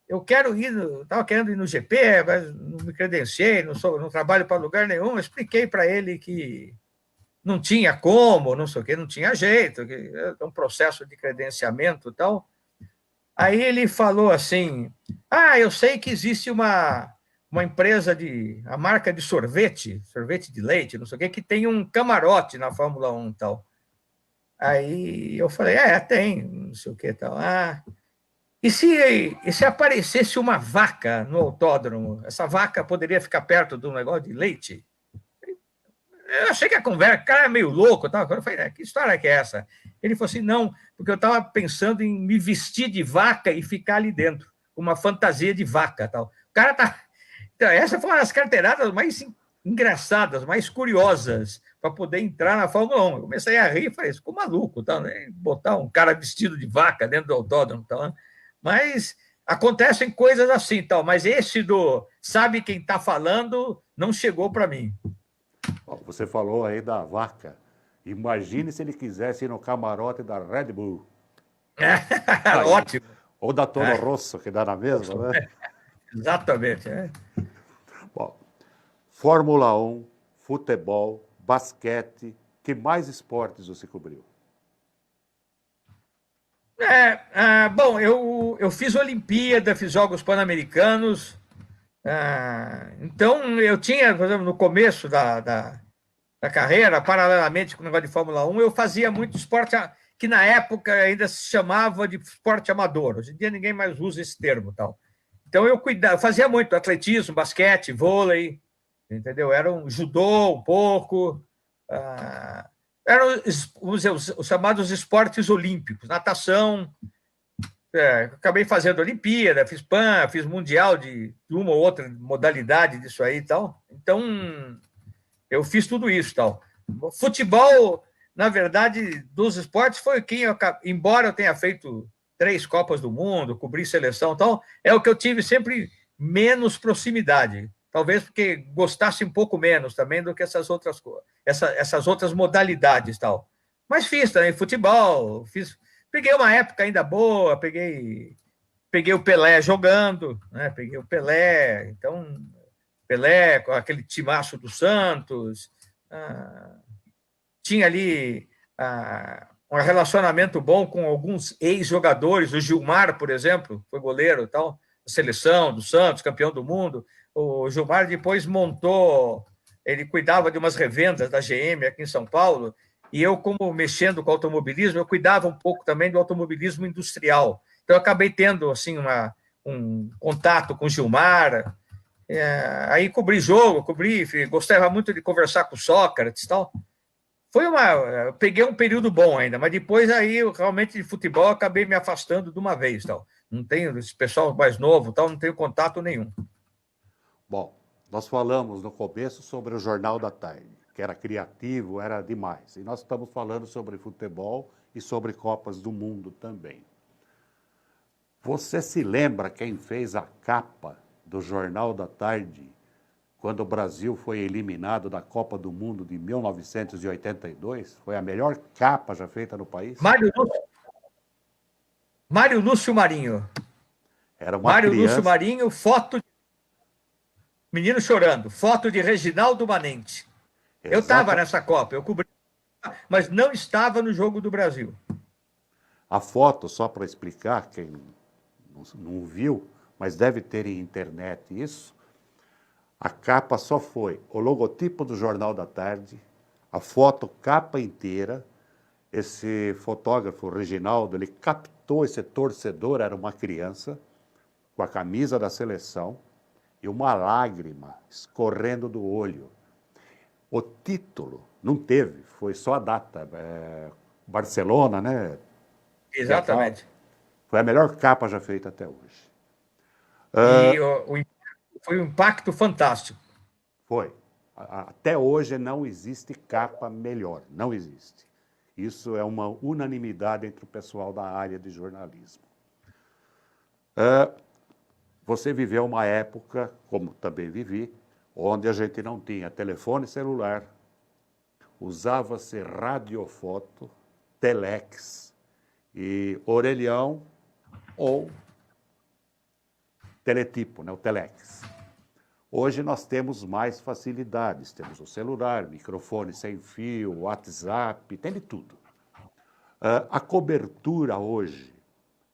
eu quero ir, estava querendo ir no GP, mas não me credenciei, não trabalho para lugar nenhum. Eu expliquei para ele que não tinha como, não sei o quê, não tinha jeito, que é um processo de credenciamento e tal. Aí ele falou assim: eu sei que existe uma empresa a marca de sorvete de leite, não sei o quê, que tem um camarote na Fórmula 1 e tal. Aí eu falei: tem, não sei o quê tal. E se aparecesse uma vaca no autódromo? Essa vaca poderia ficar perto do negócio de leite? Eu achei que a conversa, o cara é meio louco. Eu falei: que história que é essa? Ele falou assim: não, porque eu estava pensando em me vestir de vaca e ficar ali dentro, com uma fantasia de vaca. Tal. O cara tá. Então, essa foi uma das carteiradas mais engraçadas, mais curiosas, para poder entrar na Fórmula 1. Eu comecei a rir e falei: ficou maluco, tá, né? Botar um cara vestido de vaca dentro do autódromo. Tá, né? Mas acontecem coisas assim, tal. Mas esse do sabe quem está falando não chegou para mim. Você falou aí da vaca. Imagine se ele quisesse ir no camarote da Red Bull. Ótimo. Ou da Toro Rosso, que dá na mesma, né? Exatamente. Bom, Fórmula 1, futebol, basquete, que mais esportes você cobriu? Bom, eu fiz Olimpíada, fiz Jogos Pan-Americanos. Então, eu tinha, por exemplo, no começo da carreira, paralelamente com o negócio de Fórmula 1, eu fazia muito esporte que na época ainda se chamava de esporte amador. Hoje em dia ninguém mais usa esse termo. Tal. Então, eu fazia muito atletismo, basquete, vôlei, entendeu? Era um judô um pouco. Eram os chamados esportes olímpicos, natação. Acabei fazendo Olimpíada, fiz PAN, fiz Mundial de uma ou outra modalidade disso aí e tal. Então, eu fiz tudo isso. Tal. Futebol, na verdade, dos esportes, foi embora eu tenha feito 3 Copas do Mundo, cobri seleção e tal, é o que eu tive sempre menos proximidade. Talvez porque gostasse um pouco menos também do que essas outras modalidades. Tal. Mas fiz também futebol, peguei uma época ainda boa, peguei o Pelé jogando, né? Peguei o Pelé, então Pelé com aquele timaço do Santos, tinha ali um relacionamento bom com alguns ex-jogadores, o Gilmar, por exemplo, foi goleiro e tal, da seleção do Santos, campeão do mundo. O Gilmar depois ele cuidava de umas revendas da GM aqui em São Paulo, e eu, como mexendo com automobilismo, eu cuidava um pouco também do automobilismo industrial. Então, eu acabei tendo assim, um contato com o Gilmar, aí cobri jogo, gostava muito de conversar com o Sócrates e tal. Eu peguei um período bom ainda, mas depois aí, realmente, de futebol, acabei me afastando de uma vez. Tal. Não tenho, esse pessoal mais novo, tal, não tenho contato nenhum. Bom, nós falamos no começo sobre o Jornal da Tarde, que era criativo, era demais. E nós estamos falando sobre futebol e sobre Copas do Mundo também. Você se lembra quem fez a capa do Jornal da Tarde quando o Brasil foi eliminado da Copa do Mundo de 1982? Foi a melhor capa já feita no país? Mário Lúcio Marinho. Era uma criança... Lúcio Marinho, foto... Menino chorando. Foto de Reginaldo Manente. Exato. Eu estava nessa Copa, eu cobri, mas não estava no jogo do Brasil. A foto, só para explicar, quem não viu, mas deve ter em internet isso, A capa só foi o logotipo do Jornal da Tarde, a foto capa inteira. Esse fotógrafo, Reginaldo, ele captou esse torcedor, era uma criança, com a camisa da seleção e uma lágrima escorrendo do olho. O título não teve, foi só a data. Barcelona, né? Exatamente. Foi a melhor capa já feita até hoje. E foi um impacto fantástico. Foi. Até hoje não existe capa melhor, não existe. Isso é uma unanimidade entre o pessoal da área de jornalismo. Você viveu uma época, como também vivi, onde a gente não tinha telefone celular, usava-se radiofoto, telex e orelhão ou teletipo, né, o telex. Hoje nós temos mais facilidades, temos o celular, microfone sem fio, WhatsApp, tem de tudo. A cobertura hoje,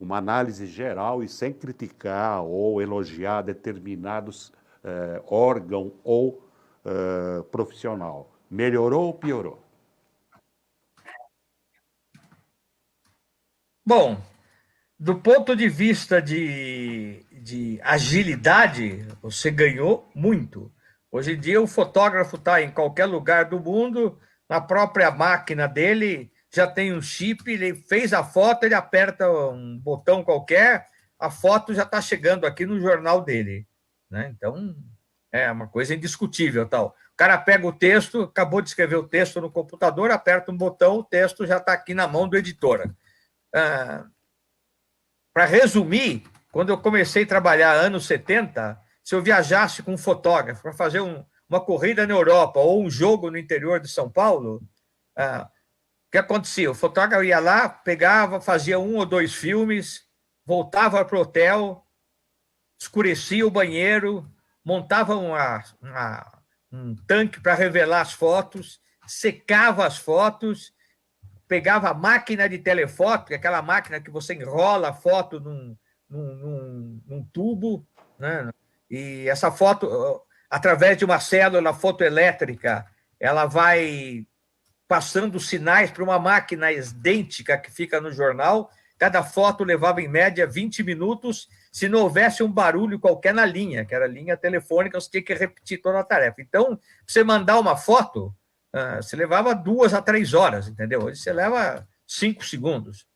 uma análise geral e sem criticar ou elogiar determinados órgão ou profissional, melhorou ou piorou? Bom, do ponto de vista de agilidade, você ganhou muito. Hoje em dia, o fotógrafo está em qualquer lugar do mundo, na própria máquina dele, já tem um chip, ele fez a foto, ele aperta um botão qualquer, a foto já está chegando aqui no jornal dele. Né? Então, é uma coisa indiscutível. Tal. O cara pega o texto, acabou de escrever o texto no computador, aperta um botão, o texto já está aqui na mão do editor. Para resumir, quando eu comecei a trabalhar anos 70, se eu viajasse com um fotógrafo para fazer uma corrida na Europa ou um jogo no interior de São Paulo, o que acontecia? O fotógrafo ia lá, pegava, fazia 1 ou 2 filmes, voltava para o hotel, escurecia o banheiro, montava um tanque para revelar as fotos, secava as fotos, pegava a máquina de telefoto, aquela máquina que você enrola a foto num tubo, né? E essa foto, através de uma célula fotoelétrica, ela vai passando sinais para uma máquina idêntica que fica no jornal. Cada foto levava, em média, 20 minutos. Se não houvesse um barulho qualquer na linha, que era a linha telefônica, você tinha que repetir toda a tarefa. Então, você mandar uma foto, você levava 2 a 3 horas, entendeu? Hoje você leva 5 segundos.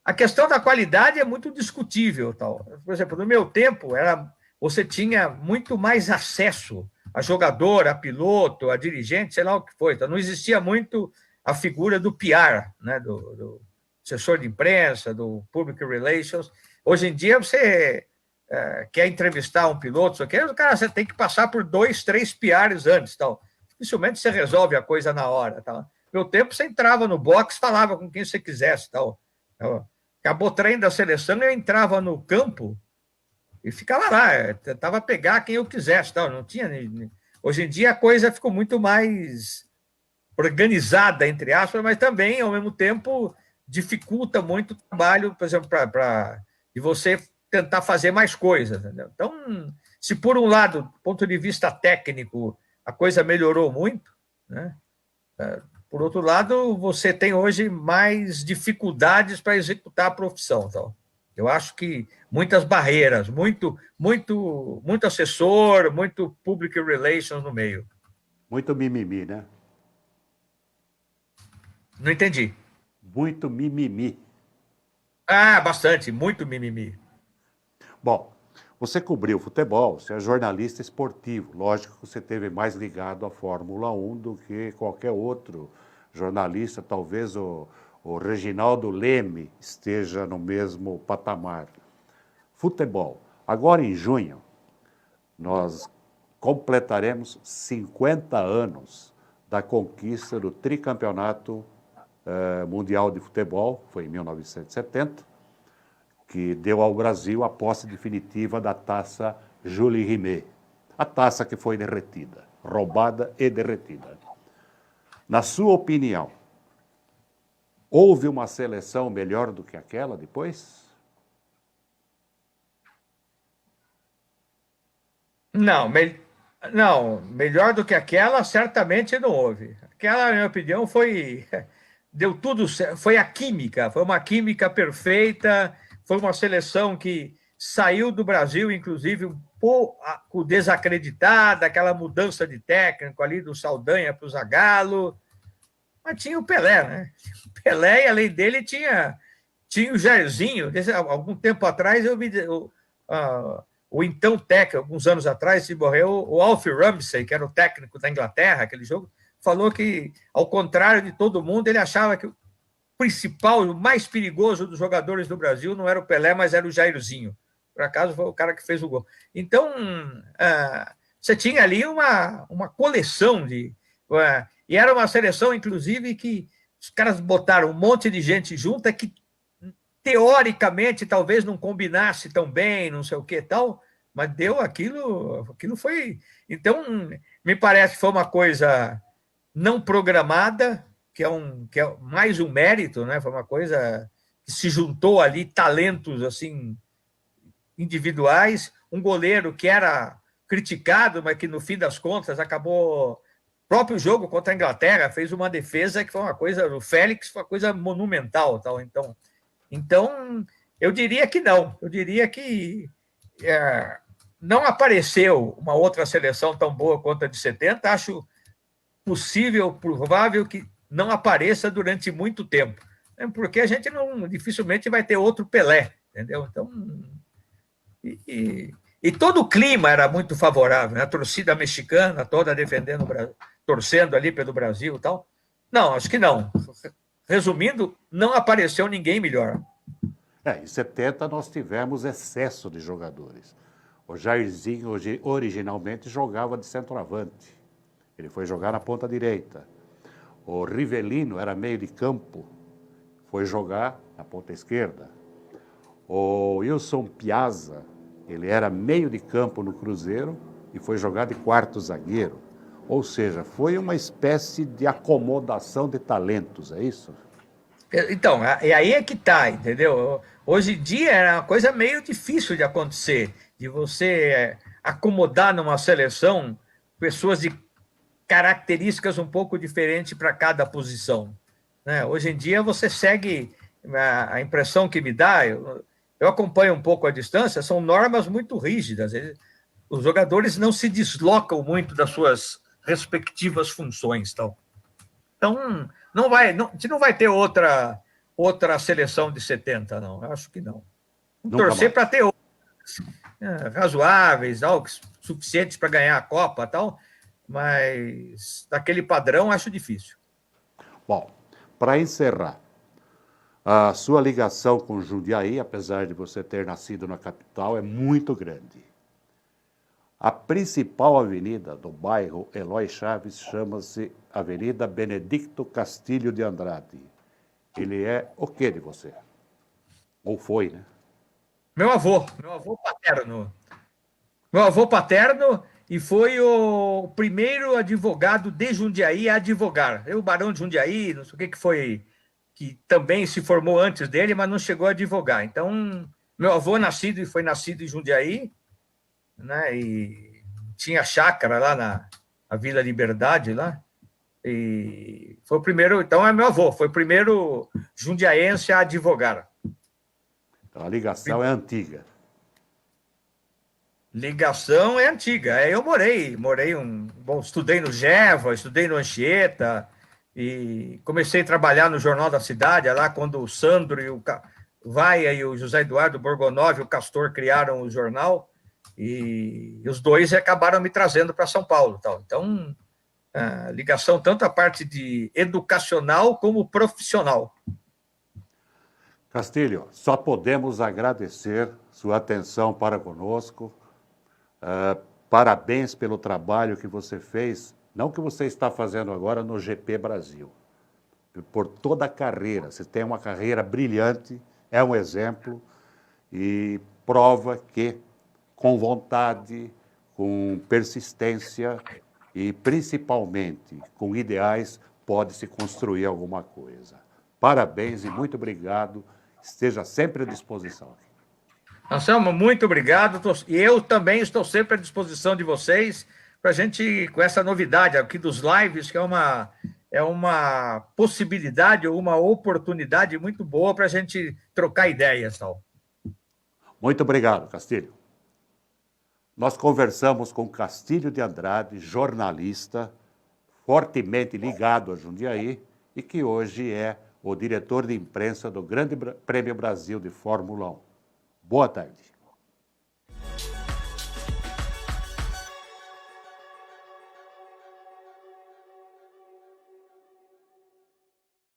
A questão da qualidade é muito discutível. Tal. Por exemplo, no meu tempo, você tinha muito mais acesso a jogador, a piloto, a dirigente, sei lá o que foi. Então, não existia muito a figura do PR, né? do assessor de imprensa, do public relations. Hoje em dia, você quer entrevistar um piloto, cara, você tem que passar por 2, 3 PRs antes. Tal. Dificilmente você resolve a coisa na hora. Tal. No meu tempo, você entrava no box, falava com quem você quisesse. Tal. Acabou o treino da seleção, eu entrava no campo e ficava lá, tentava pegar quem eu quisesse. Tal. Não tinha. Hoje em dia a coisa ficou muito mais organizada, entre aspas, mas também, ao mesmo tempo, dificulta muito o trabalho, por exemplo, de você tentar fazer mais coisas. Entendeu? Então, se por um lado, do ponto de vista técnico, a coisa melhorou muito, né? Por outro lado, você tem hoje mais dificuldades para executar a profissão. Então. Eu acho que muitas barreiras, muito assessor, muito public relations no meio. Muito mimimi, né? Não entendi. Muito mimimi. Bastante, muito mimimi. Bom, você cobriu futebol, você é jornalista esportivo. Lógico que você esteve mais ligado à Fórmula 1 do que qualquer outro jornalista, talvez o Reginaldo Leme esteja no mesmo patamar. Futebol. Agora, em junho, nós completaremos 50 anos da conquista do tricampeonato mundial de futebol, foi em 1970, que deu ao Brasil a posse definitiva da taça Jules Rimet, a taça que foi derretida, roubada e derretida. Na sua opinião, houve uma seleção melhor do que aquela depois? Não, Não, melhor do que aquela, certamente não houve. Aquela, na minha opinião, foi. Deu tudo certo. Foi a química, foi uma química perfeita, foi uma seleção que saiu do Brasil, inclusive, um pouco desacreditada, aquela mudança de técnico ali do Saldanha para o Zagallo. Mas tinha o Pelé, né? O Pelé, e além dele, tinha o Jairzinho. Algum tempo atrás, eu vi. O então técnico, alguns anos atrás, se morreu, o Alf Ramsey, que era o técnico da Inglaterra, aquele jogo, falou que, ao contrário de todo mundo, ele achava que o principal, o mais perigoso dos jogadores do Brasil não era o Pelé, mas era o Jairzinho. Por acaso foi o cara que fez o gol. Então, você tinha ali uma coleção de. E era uma seleção, inclusive, que os caras botaram um monte de gente junta que teoricamente talvez não combinasse tão bem, não sei o que tal, mas deu aquilo foi. Então, me parece que foi uma coisa não programada, que é mais um mérito, né? Foi uma coisa que se juntou ali talentos assim individuais, um goleiro que era criticado, mas que no fim das contas acabou próprio jogo contra a Inglaterra fez uma defesa que foi uma coisa, o Félix foi uma coisa monumental, tal. Então, eu diria que não. Eu diria que não apareceu uma outra seleção tão boa quanto a de 70. Acho possível, provável que não apareça durante muito tempo. Porque a gente dificilmente vai ter outro Pelé, entendeu? Então, e todo o clima era muito favorável, né? A torcida mexicana toda defendendo o Brasil, torcendo ali pelo Brasil e tal. Não, acho que não. Resumindo, não apareceu ninguém melhor. Em 70 nós tivemos excesso de jogadores. O Jairzinho originalmente jogava de centroavante. Ele foi jogar na ponta direita. O Rivelino era meio de campo, foi jogar na ponta esquerda. O Wilson Piazza, ele era meio de campo no Cruzeiro e foi jogar de quarto zagueiro. Ou seja, foi uma espécie de acomodação de talentos, é isso? Então, e aí é que tá, entendeu? Hoje em dia é uma coisa meio difícil de acontecer, de você acomodar numa seleção pessoas de características um pouco diferentes para cada posição, né? Hoje em dia você segue, a impressão que me dá, eu acompanho um pouco à distância, são normas muito rígidas, os jogadores não se deslocam muito das suas respectivas funções, tal. Então, a gente não vai ter outra seleção de 70, não. Eu acho que não. Vamos torcer para ter outras razoáveis, suficientes para ganhar a Copa, tal, mas daquele padrão acho difícil. Bom, para encerrar, a sua ligação com Jundiaí, apesar de você ter nascido na capital, é muito grande. A principal avenida do bairro Eloy Chaves chama-se Avenida Benedicto Castilho de Andrade. Ele é o que de você? Ou foi, né? Meu avô paterno. Meu avô paterno e foi o primeiro advogado de Jundiaí a advogar. O Barão de Jundiaí, não sei o que foi, que também se formou antes dele, mas não chegou a advogar. Então, meu avô foi nascido em Jundiaí, né? E tinha chácara lá na Vila Liberdade, lá. E foi o primeiro, então é meu avô, foi o primeiro jundiaense a advogar. Então a ligação é antiga. Ligação é antiga. Eu estudei no Geva, estudei no Anchieta e comecei a trabalhar no Jornal da Cidade, lá quando o Sandro e o Vaia e o José Eduardo Borgonov e o Castor criaram o jornal. E os dois acabaram me trazendo para São Paulo. Tal. Então, a ligação tanto a parte de educacional como profissional. Castilho, só podemos agradecer sua atenção para conosco. Parabéns pelo trabalho que você fez, não que você está fazendo agora no GP Brasil, por toda a carreira. Você tem uma carreira brilhante, é um exemplo e prova que com vontade, com persistência e, principalmente, com ideais, pode-se construir alguma coisa. Parabéns e muito obrigado. Esteja sempre à disposição. Anselmo, muito obrigado. E eu também estou sempre à disposição de vocês para a gente, com essa novidade aqui dos lives, que é uma possibilidade ou uma oportunidade muito boa para a gente trocar ideias, tal. Muito obrigado, Castilho. Nós conversamos com Castilho de Andrade, jornalista, fortemente ligado a Jundiaí e que hoje é o diretor de imprensa do Grande Prêmio Brasil de Fórmula 1. Boa tarde.